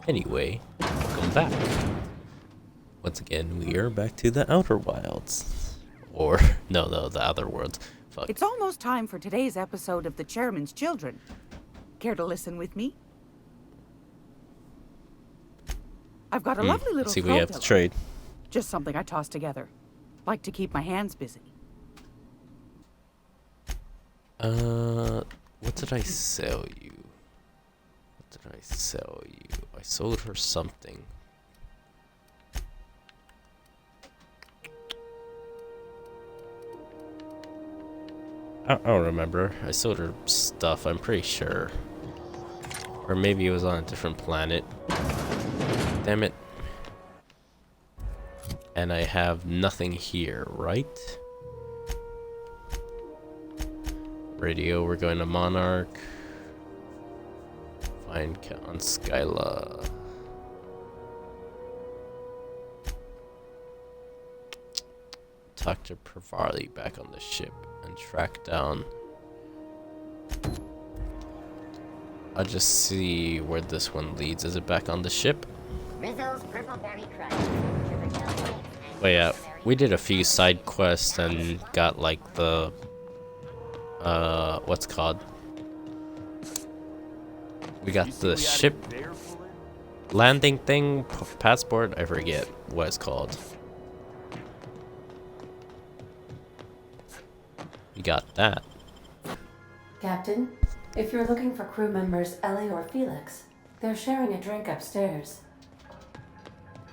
Anyway, welcome back. Once again, we are back to the Outer Wilds. Or, no, the Other Worlds. Fuck. It's almost time for today's episode of The Chairman's Children. Care to listen with me? I've got a lovely little Let's see what throw we have to pillow. trade. Just something I tossed together. Like to keep my hands busy. What did I sell you? I sold her something. I don't remember. I sold her stuff, I'm pretty sure. Or maybe it was on a different planet. Damn it. And I have nothing here, right? Radio, we're going to Monarch. Find on Skyla. Talk to Pravali back on the ship and track down. I'll just see where this one leads. Is it back on the ship? Oh yeah, we did a few side quests and got like the what's it called? We got the ship landing thing, passport, I forget what it's called. We got that. Captain, if you're looking for crew members Ellie or Felix, they're sharing a drink upstairs.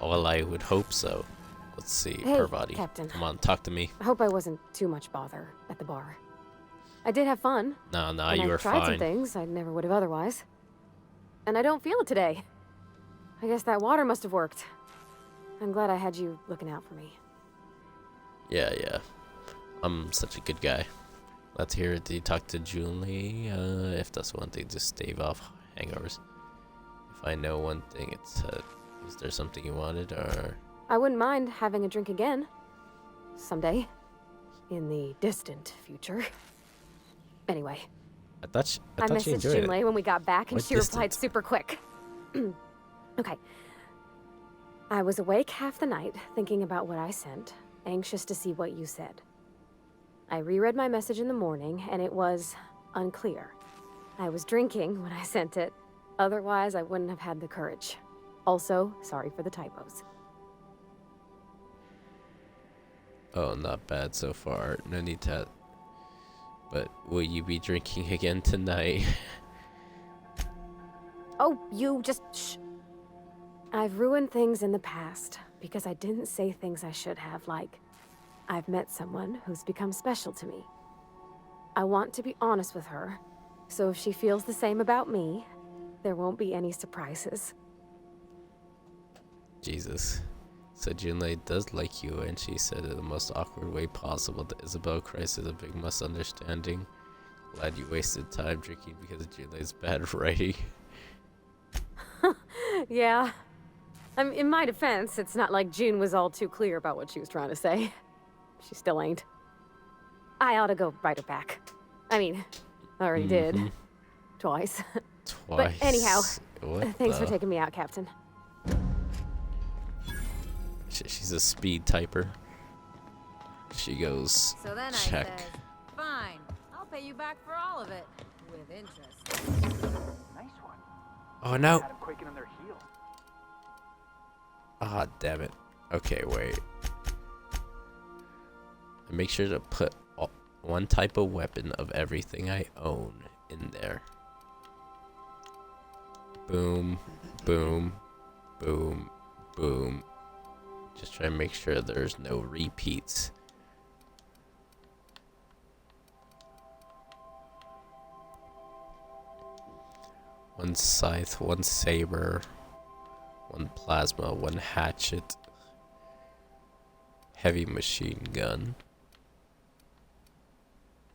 Well, I would hope so. Let's see, Hey, Parvati. Captain. Come on, talk to me. I hope I wasn't too much bother at the bar. I did have fun. No, and you I were tried some fine. things I never would have otherwise. And I don't feel it today. I guess that water must have worked. I'm glad I had you looking out for me. Yeah. I'm such a good guy. Let's hear it. Did you talk to Julie? If that's one thing, just stave off hangovers. If I know one thing, it's is there something you wanted, or? I wouldn't mind having a drink again. Someday. In the distant future. Anyway. I thought I she messaged enjoyed it. Junlei when we got back, and What she replied distant? super quick. Okay. I was awake half the night, thinking about what I sent, anxious to see what you said. I reread my message in the morning, and it was unclear. I was drinking when I sent it. Otherwise, I wouldn't have had the courage. Also, sorry for the typos. Oh, not bad so far. No need to. But will you be drinking again tonight? Oh, you just shh. I've ruined things in the past because I didn't say things I should have, like, I've met someone who's become special to me. I want to be honest with her, so if she feels the same about me, there won't be any surprises. Jesus. So Junlei does like you, and she said it the most awkward way possible. The Isabel crisis is a big misunderstanding. Glad you wasted time drinking because of Junlei's bad writing. Yeah. In my defense, it's not like June was all too clear about what she was trying to say. She still ain't. I ought to go write her back. I mean, I already did. Twice. But anyhow, thanks for taking me out, Captain. She's a speed typer. She goes, So then check. I says, fine, I'll pay you back for all of it, with interest. Nice one. Oh no! Had 'em quaking on their heels. Ah, damn it. Okay, wait. And make sure to put one type of weapon of everything I own in there. Boom, boom, boom, boom. Just try to make sure there's no repeats. One scythe, one saber, one plasma, one hatchet, heavy machine gun.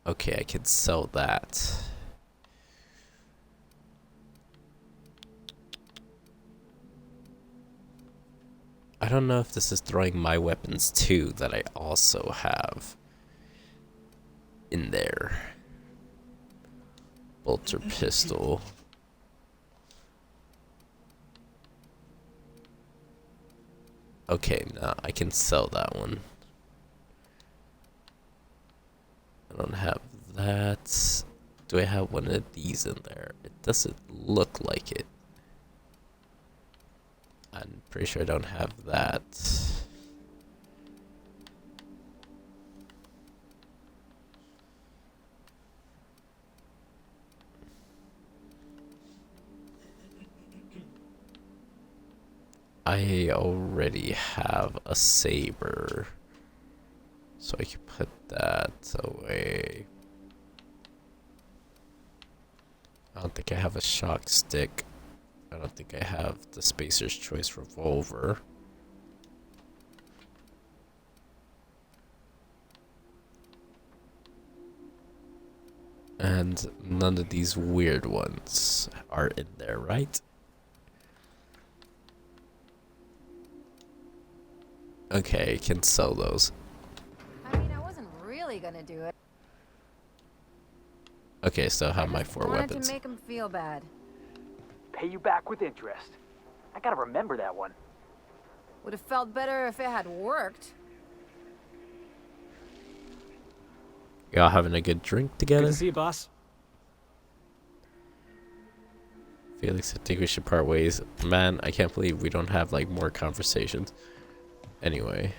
Okay, I can sell that. I don't know if this is throwing my weapons too that I also have in there. Bolter pistol. Okay, now I can sell that one. I don't have that. Do I have one of these in there? It doesn't look like it. I'm pretty sure I don't have that. I already have a saber, so I can put that away. I don't think I have a shock stick. I don't think I have the Spacer's Choice revolver. And none of these weird ones are in there, right? Okay, I can sell those. I mean, I wasn't really gonna do it. Okay, so I have my 4 Wanted weapons. to make him feel bad. Pay you back with interest. I gotta remember that one. Would have felt better if it had worked. Y'all having a good drink together? Good to see you, boss. Felix, I think we should part ways. Man, I can't believe we don't have like more conversations. Anyway.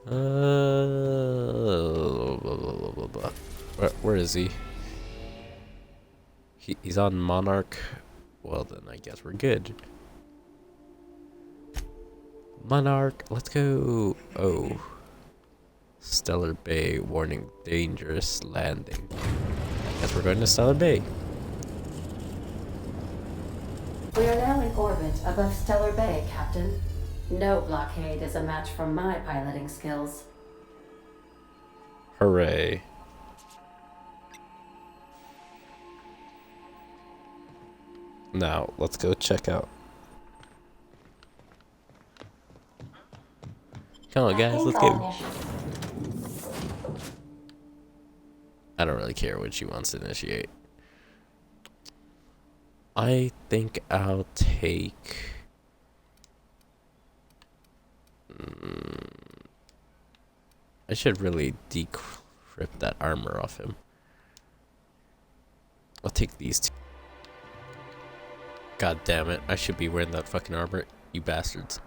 Blah, blah, blah. Where is he? He's on Monarch. Well, then I guess we're good. Monarch, let's go. Oh. Stellar Bay, warning, dangerous landing. I guess we're going to Stellar Bay. We are now in orbit above Stellar Bay, Captain. No blockade is a match for my piloting skills. Hooray. Now, let's go check out. Come on, guys, let's go. I don't really care what she wants to initiate. I think I'll take... I should really decrypt that armor off him. I'll take these two. God damn it, I should be wearing that fucking armor, you bastards.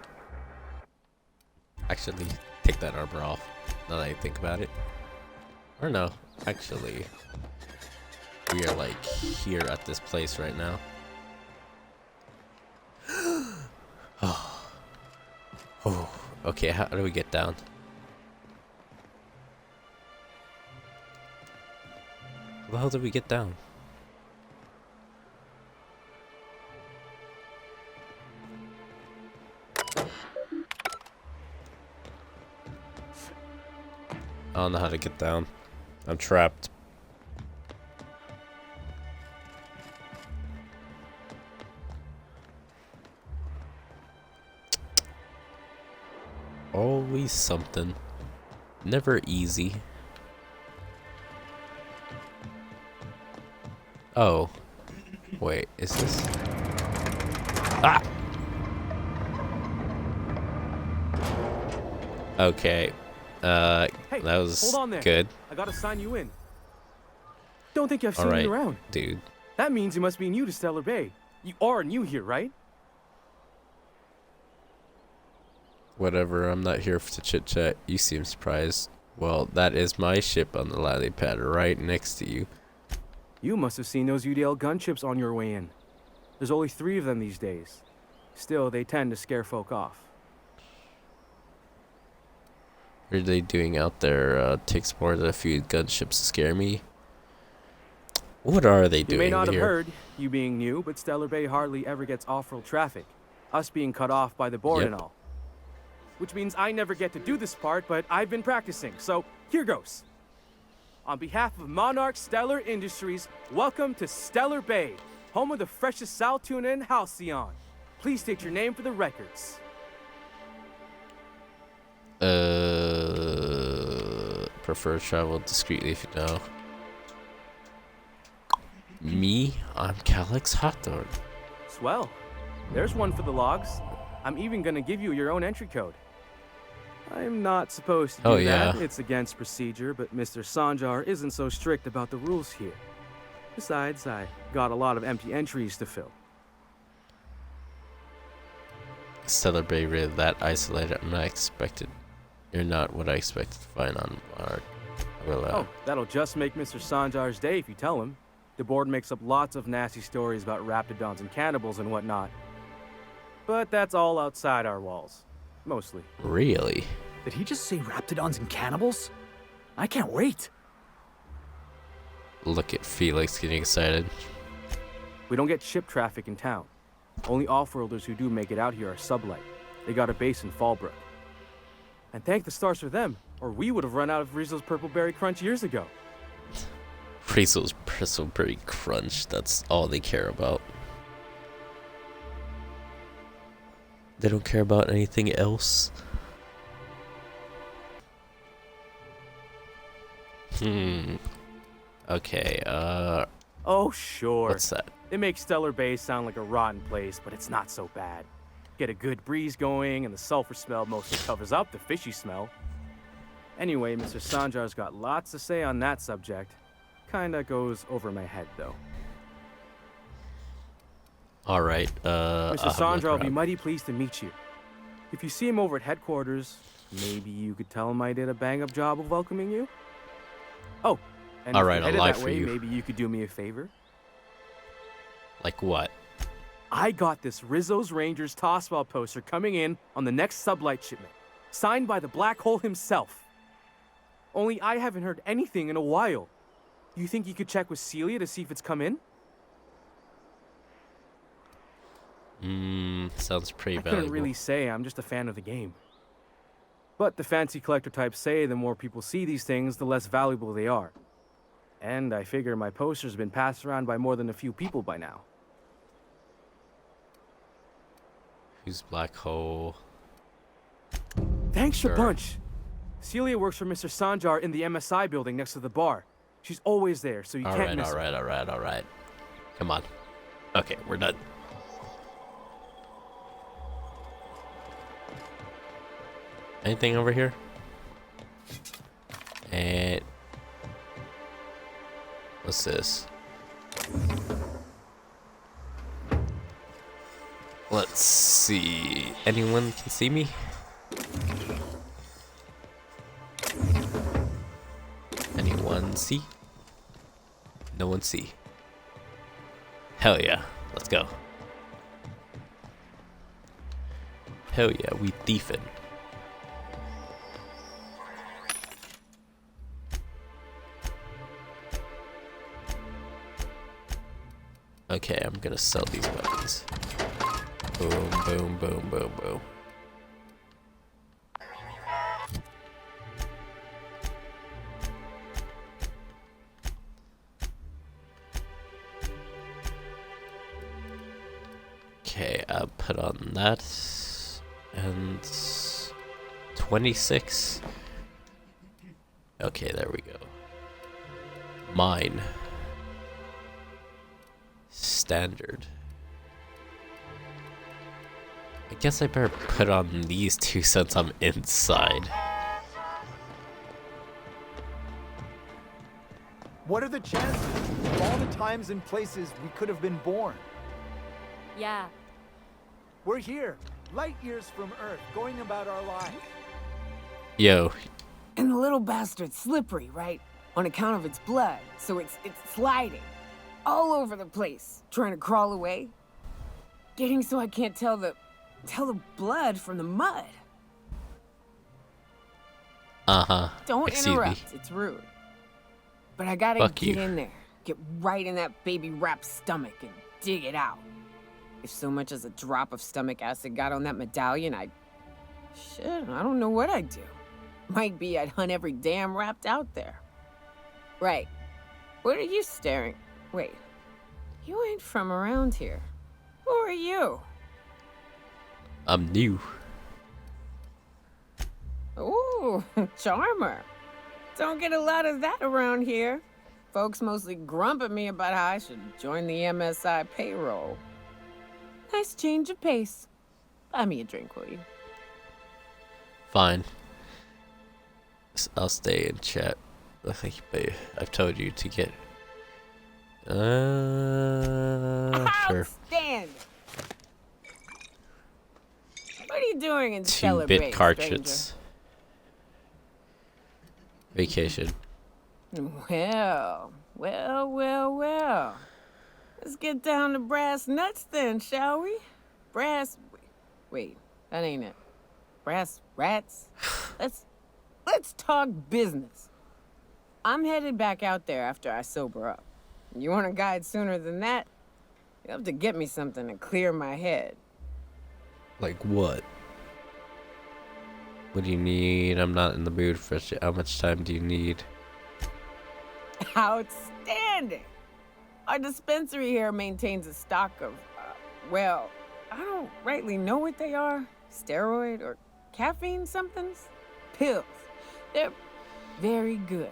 Actually, take that armor off, now that I think about it. Or no, actually, we are like here at this place right now. Oh, okay, how do we get down? How the hell did we get down? I don't know how to get down. I'm trapped. Always something. Never easy. Oh. Wait, is this? Ah! Okay. Hey, that was hold on there. good. I gotta sign you in. Don't think I've seen Alright, you around. dude. That means you must be new to Stellar Bay. You are new here, right? Whatever, I'm not here to chit chat. You seem surprised. Well, that is my ship on the landing pad right next to you. You must have seen those UDL gunships on your way in. There's only 3 of them these days. Still, they tend to scare folk off. What are they doing out there? Takes more than a few gunships to scare me. What are they You doing may not have here? heard, you being new, but Stellar Bay hardly ever gets off-road traffic. Us being cut off by the board Yep. and all. Which means I never get to do this part, but I've been practicing, so here goes. On behalf of Monarch Stellar Industries, welcome to Stellar Bay, home of the freshest sal tuna and halcyon. Please state your name for the records. Prefer travel discreetly if you know. Me? I'm Calyx Hawthorne. Swell. There's one for the logs. I'm even gonna give you your own entry code. I'm not supposed to do Oh, that. yeah. It's against procedure, but Mr. Sanjar isn't so strict about the rules here. Besides, I got a lot of empty entries to fill. Stellar Bay really that isolated. I'm not expected. You're not what I expected to find on Monarch. I will, Oh, that'll just make Mr. Sanjar's day if you tell him. The board makes up lots of nasty stories about raptidons and cannibals and whatnot. But that's all outside our walls. Mostly. Really? Did he just say raptidons and cannibals? I can't wait. Look at Felix getting excited. We don't get ship traffic in town. Only off-worlders who do make it out here are sublight. They got a base in Fallbrook. And thank the stars for them, or we would have run out of Rizzo's Purple Berry Crunch years ago. Rizzo's Bristleberry Crunch, that's all they care about. They don't care about anything else. Okay, Oh, sure. what's that? They make Stellar Bay sound like a rotten place, but it's not so bad. Get a good breeze going, and the sulfur smell mostly covers up the fishy smell. Anyway, Mr. Sanjar's got lots to say on that subject. Kinda goes over my head, though. Alright, Mr. Sanjar will be mighty pleased to meet you. If you see him over at headquarters, maybe you could tell him I did a bang-up job of welcoming you? Oh, and All if right, you're I'll headed lie that for way, you. maybe you could do me a favor? Like what? I got this Rizzo's Rangers tossball poster coming in on the next sublight shipment, signed by the Black Hole himself. Only I haven't heard anything in a while. You think you could check with Celia to see if it's come in? Sounds pretty I valuable. couldn't really say, I'm just a fan of the game. But the fancy collector types say the more people see these things, the less valuable they are. And I figure my poster's been passed around by more than a few people by now. Who's Black Hole? Thanks Sure. a bunch. Celia works for Mr. Sanjar in the MSI building next to the bar. She's always there, so you can't miss her. Alright. Come on. Okay, we're done. Anything over here? And what's this? Let's see. Anyone can see me? Anyone see? No one see. Hell yeah. Let's go. Hell yeah, we thiefin'. Okay, I'm gonna sell these weapons. Boom, boom, boom, boom, boom. Okay, I'll put on that. And 26. Okay, there we go. Mine. Standard. I guess I better put on these two since I'm inside. What are the chances of all the times and places we could have been born? Yeah. We're here, light years from Earth, going about our lives. Yo, And the little bastard's slippery, right? On account of its blood, so it's sliding. All over the place, trying to crawl away. Getting so I can't tell the blood from the mud. uh-huh. Don't Excuse me. interrupt, it's rude. But I gotta Fuck get you. in there, get right in that baby rap's stomach and dig it out. If so much as a drop of stomach acid got on that medallion, shit, I don't know what I'd do. Might be I'd hunt every damn rapt out there. Right. What are you staring? Wait. You ain't from around here. Who are you? I'm new. Ooh, charmer. Don't get a lot of that around here. Folks mostly grump at me about how I should join the MSI payroll. Nice change of pace. Buy me a drink, will you? Fine. I'll stay in chat. I've told you to get. Sure. Outstanding. What are you doing in Stellar Bay, 2-bit cartridge. stranger? Vacation. Well. Let's get down to brass nuts then, shall we? Wait, that ain't it. Brass rats? Let's talk business. I'm headed back out there after I sober up. You want a guide sooner than that? You have to get me something to clear my head. Like what? What do you need? I'm not in the mood for shit. How much time do you need? Outstanding! Our dispensary here maintains a stock of, well, I don't rightly know what they are. Steroid or caffeine somethings? Pills. They're very good.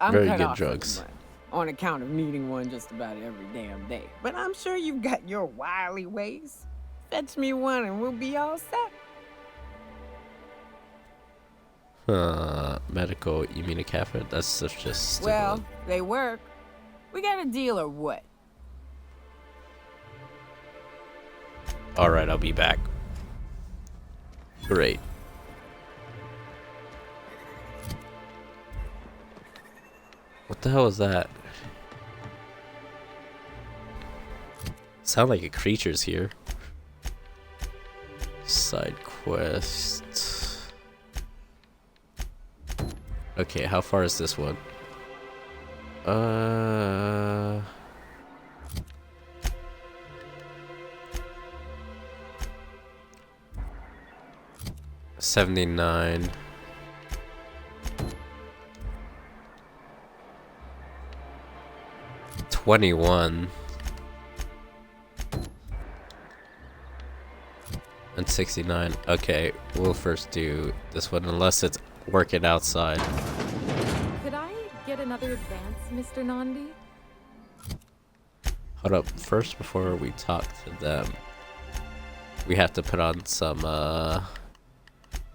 I'm Very cut good off from drugs. the money on account of needing one just about every damn day. But I'm sure you've got your wily ways. Fetch me one and we'll be all set. Medical, you mean a caffeine? That's just Well, they work. We got a deal or what? Alright, I'll be back. Great. What the hell is that? Sound like a creature's here. Side quest. Okay, how far is this one? 79. $21 and 69. Okay, we'll first do this one unless it's working outside. Could I get another advance, Mr. Nandi? Hold up, first before we talk to them, we have to put on some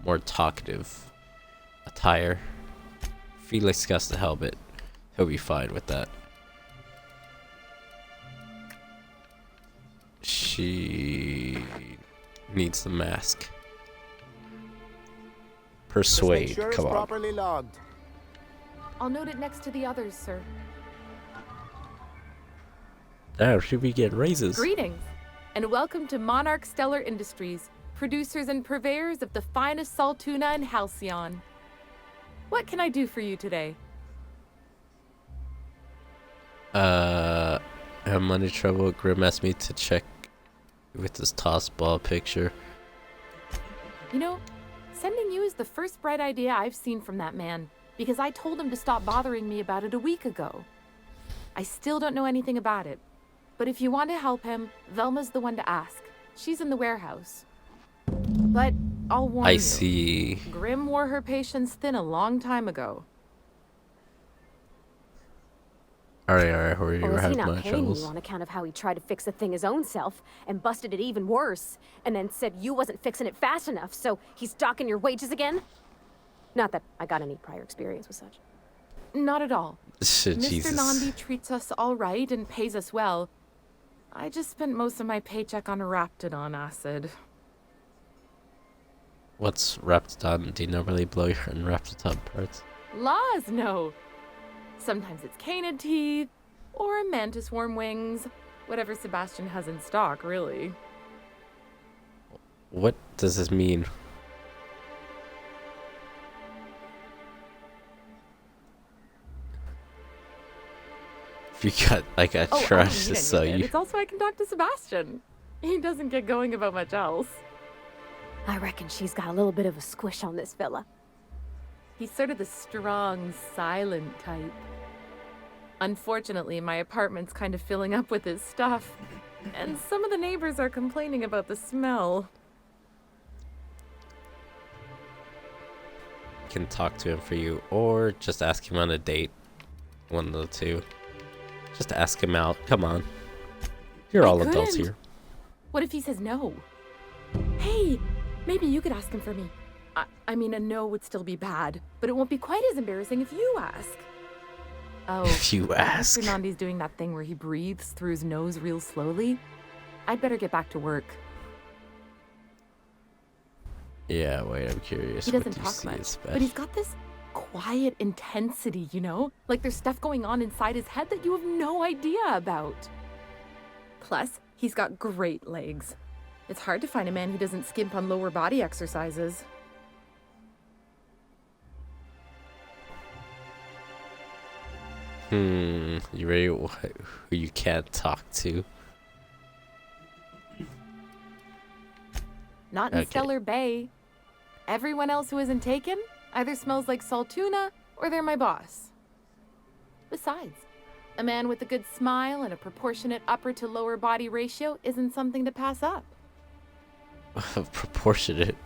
more talkative attire. Felix got the helmet. He'll be fine with that. She needs the mask. Persuade, Just make sure come it's on. properly logged. I'll note it next to the others, sir. Damn, should we get raises? Greetings, and welcome to Monarch Stellar Industries, producers and purveyors of the finest salt tuna in Halcyon. What can I do for you today? I'm money trouble. Grim asked me to check with this toss ball picture. You know, sending you is the first bright idea I've seen from that man, because I told him to stop bothering me about it a week ago. I still don't know anything about it, but if you want to help him, Velma's the one to ask. She's in the warehouse. But I'll warn you. I see. Grim wore her patience thin a long time ago. Alright, we Or were is he having not my paying troubles. you on account of how he tried to fix the thing his own self and busted it even worse, and then said you wasn't fixing it fast enough, so he's docking your wages again? Not that I got any prior experience with such. Not at all. Shit, Mr. Jesus. Nandi treats us all right and pays us well. I just spent most of my paycheck on Raptidon acid. What's Raptidon? Do you normally blow your Raptidon parts? Laws, no. Sometimes it's canid teeth, or a mantis worm wings. Whatever Sebastian has in stock, really. What does this mean? If you got like a Oh, I don't trash need to sell any of it. you. It's also I can talk to Sebastian. He doesn't get going about much else. I reckon she's got a little bit of a squish on this fella. He's sort of the strong, silent type. Unfortunately, my apartment's kind of filling up with his stuff, and some of the neighbors are complaining about the smell. Can talk to him for you, or just ask him on a date. One of the two. Just ask him out. Come on. You're I all adults couldn't. here. What if he says no? Hey, maybe you could ask him for me. I mean, a no would still be bad, but it won't be quite as embarrassing if you ask. Oh, If you ask. Mr. Nandi's doing that thing where he breathes through his nose real slowly. I'd better get back to work. Yeah, wait, I'm curious. He What doesn't do you talk see much, as but he's got this quiet intensity, you know? Like there's stuff going on inside his head that you have no idea about. Plus, he's got great legs. It's hard to find a man who doesn't skimp on lower body exercises. You ready? Who you can't talk to? Not in Okay. Stellar Bay. Everyone else who isn't taken either smells like salt tuna or they're my boss. Besides, a man with a good smile and a proportionate upper to lower body ratio isn't something to pass up. Proportionate.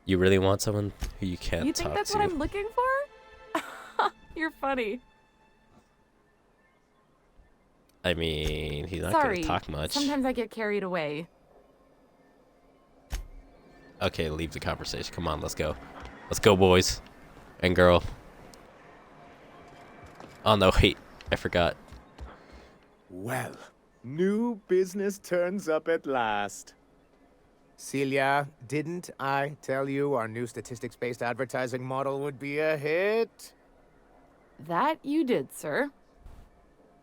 You really want someone who you can't You talk think that's to? what I'm looking for? You're funny. I mean, he's not Sorry, gonna talk much. sometimes I get carried away. Okay, leave the conversation. Come on, let's go. Let's go, boys and girl. Oh no, wait, I forgot. Well, new business turns up at last. Celia, didn't I tell you our new statistics-based advertising model would be a hit? That you did, sir.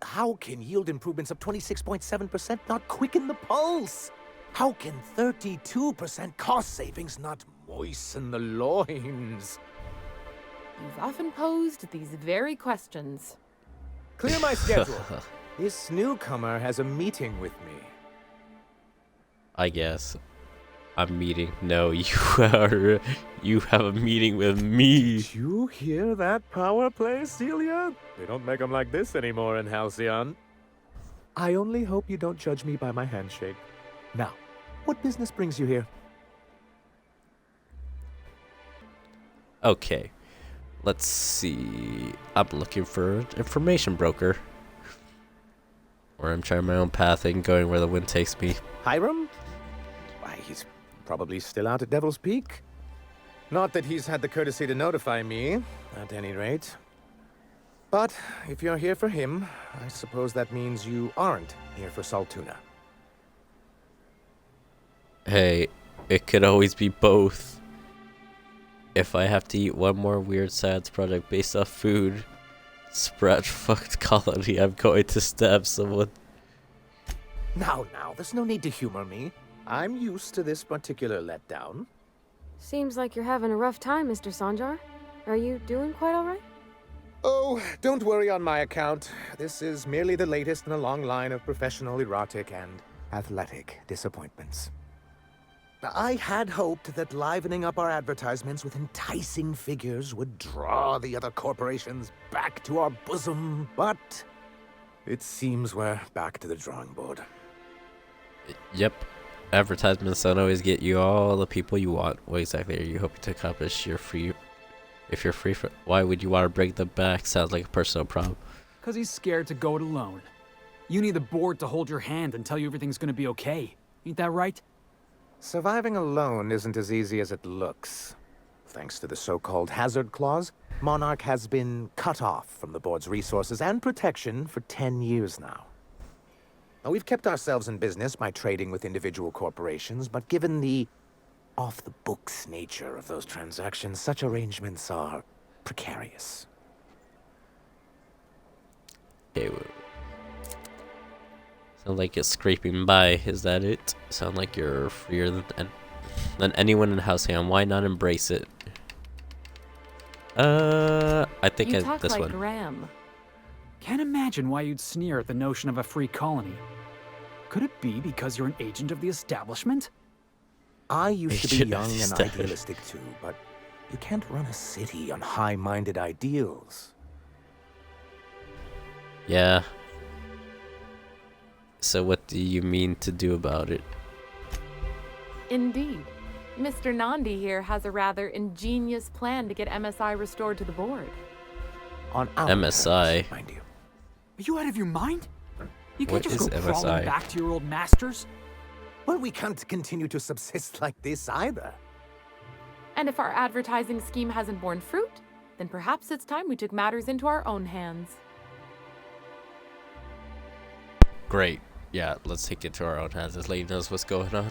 How can yield improvements of 26.7% not quicken the pulse? How can 32% cost savings not moisten the loins? You've often posed these very questions. Clear my schedule. This newcomer has a meeting with me. I guess. I'm meeting. No, you are. You have a meeting with me. Did you hear that power play, Celia? They don't make them like this anymore in Halcyon. I only hope you don't judge me by my handshake. Now, what business brings you here? Okay. Let's see. I'm looking for an information broker. Or I'm trying my own path and going where the wind takes me. Hiram? Why, he's probably still out at Devil's Peak. Not that he's had the courtesy to notify me, at any rate. But if you're here for him, I suppose that means you aren't here for Saltuna. Hey, it could always be both. If I have to eat one more weird science project based off food, spread fucked colony, I'm going to stab someone. Now, there's no need to humor me. I'm used to this particular letdown. Seems like you're having a rough time, Mr. Sanjar. Are you doing quite all right? Oh, don't worry on my account. This is merely the latest in a long line of professional, erotic, and athletic disappointments. I had hoped that livening up our advertisements with enticing figures would draw the other corporations back to our bosom, but it seems we're back to the drawing board. Yep. Advertisements don't always get you all the people you want. What exactly are you hoping to accomplish? If you're free for, why would you want to break them back? Sounds like a personal problem. Because he's scared to go it alone. You need the board to hold your hand and tell you everything's gonna be okay. Ain't that right? Surviving alone isn't as easy as it looks. Thanks to the so-called hazard clause, Monarch has been cut off from the board's resources and protection for 10 years now. Now, we've kept ourselves in business by trading with individual corporations, but given the off-the-books nature of those transactions, such arrangements are precarious. Okay, sound like it's scraping by. Is that it? Sound like you're freer than anyone in Halcyon. Why not embrace it? I think You talk this like one. Graham. Can't imagine why you'd sneer at the notion of a free colony. Could it be because you're an agent of the establishment? I used to be Agent young and established. idealistic too, but you can't run a city on high-minded ideals. Yeah. So what do you mean to do about it? Indeed. Mr. Nandi here has a rather ingenious plan to get MSI restored to the board. On our MSI. terms, mind you. Are you out of your mind? You can't What just is go crawling MSI? back to your old masters. Well, we can't continue to subsist like this either. And if our advertising scheme hasn't borne fruit, then perhaps it's time we took matters into our own hands. Great. Yeah, let's take it to our own hands. This lady knows what's going on.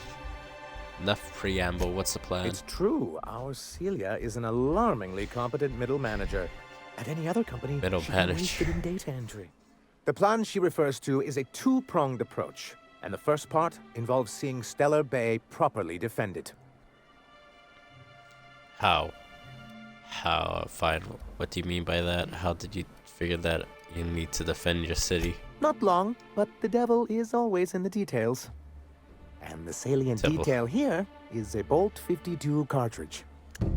Enough preamble. What's the plan? It's true. Our Celia is an alarmingly competent middle manager. At any other company, Middle she'd manager. be wasted in data entry. The plan she refers to is a two-pronged approach, and the first part involves seeing Stellar Bay properly defended. How? Fine. What do you mean by that? How did you figure that you need to defend your city? Not long, but the devil is always in the details. And the salient Devil. detail here is a Bolt 52 cartridge.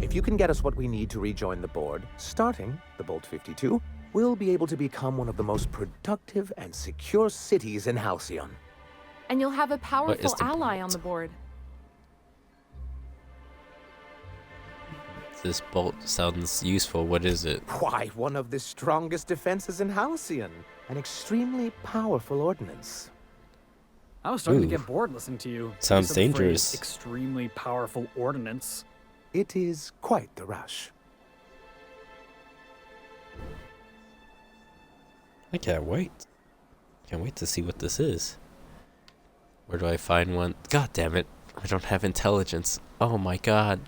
If you can get us what we need to rejoin the board, starting the Bolt 52, we'll be able to become one of the most productive and secure cities in Halcyon. And you'll have a powerful the ally point? on the board. This bolt sounds useful. What is it? Why, one of the strongest defenses in Halcyon. An extremely powerful ordnance. I was starting to Ooh. get bored listening to you. Sounds use of the phrase dangerous. Extremely powerful ordnance. It is quite the rush. I can't wait. Can't wait to see what this is. Where do I find one? God damn it. I don't have intelligence. Oh my god.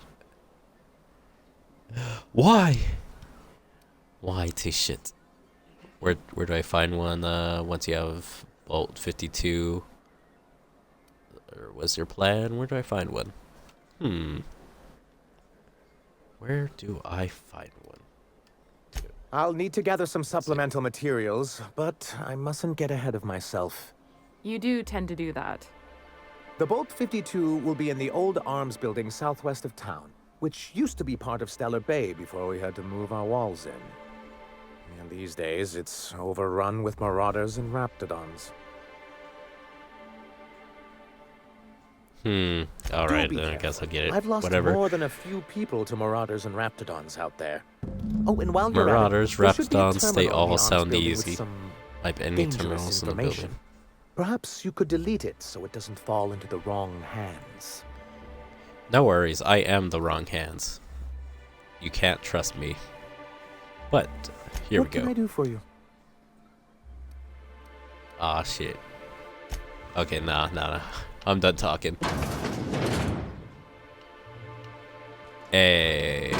Why? Why this shit? Where do I find one once you have Bolt 52? Or was your plan? Where do I find one? Where do I find one? I'll need to gather some supplemental materials, but I mustn't get ahead of myself. You do tend to do that. The Bolt 52 will be in the old arms building southwest of town, which used to be part of Stellar Bay before we had to move our walls in. And these days, it's overrun with marauders and raptidons. Alright, Do be then I guess careful. I'll get it. I've lost Whatever. more than a few people to marauders and raptidons out there. Oh, and while you're Marauders, at it, there should be a raptidons, they terminal in the all arms sound building with easy. some Type any dangerous terminals in the information. building. Perhaps you could delete it so it doesn't fall into the wrong hands. No worries, I am the wrong hands. You can't trust me. But, here What we can I go. do for you? Aw, shit. Okay, nah. I'm done talking. Hey.